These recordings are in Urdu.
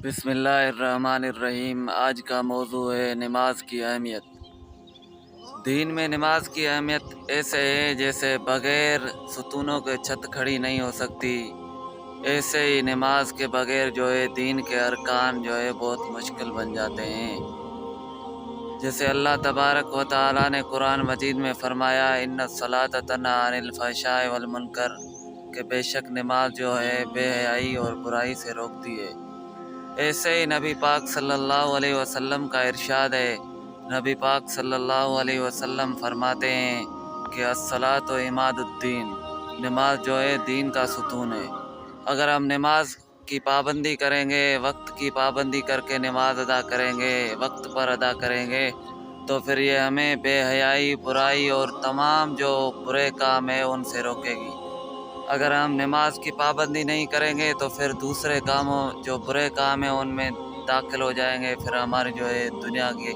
بسم اللہ الرحمن الرحیم۔ آج کا موضوع ہے نماز کی اہمیت۔ دین میں نماز کی اہمیت ایسے ہے جیسے بغیر ستونوں کے چھت کھڑی نہیں ہو سکتی، ایسے ہی نماز کے بغیر دین کے ارکان بہت مشکل بن جاتے ہیں۔ جیسے اللہ تبارک و تعالیٰ نے قرآن مجید میں فرمایا ان الصلاۃ تنہی عن الفحشاء والمنکر، کہ بے شک نماز بے حیائی اور برائی سے روکتی ہے۔ ایسے ہی نبی پاک صلی اللہ علیہ وسلم کا ارشاد ہے۔ نبی پاک صلی اللہ علیہ وسلم فرماتے ہیں کہ الصلاۃ عماد الدین، نماز دین کا ستون ہے۔ اگر ہم نماز کی پابندی کریں گے، وقت کی پابندی کر کے نماز ادا کریں گے، وقت پر ادا کریں گے، تو پھر یہ ہمیں بے حیائی، برائی اور تمام برے کام ہیں ان سے روکے گی۔ اگر ہم نماز کی پابندی نہیں کریں گے تو پھر دوسرے کاموں برے کام ہیں ان میں داخل ہو جائیں گے، پھر ہماری دنیا کی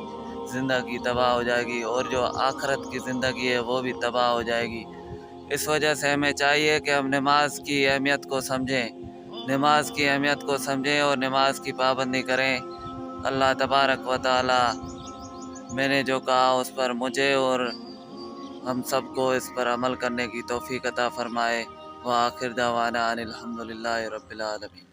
زندگی تباہ ہو جائے گی اور آخرت کی زندگی ہے وہ بھی تباہ ہو جائے گی۔ اس وجہ سے ہمیں چاہیے کہ ہم نماز کی اہمیت کو سمجھیں، نماز کی اہمیت کو سمجھیں اور نماز کی پابندی کریں۔ اللہ تبارک و تعالی میں نے جو کہا اس پر مجھے اور ہم سب کو اس پر عمل کرنے کی توفیق عطا فرمائے۔ وآخر دعوانا ان الحمد للہ رب العالمین۔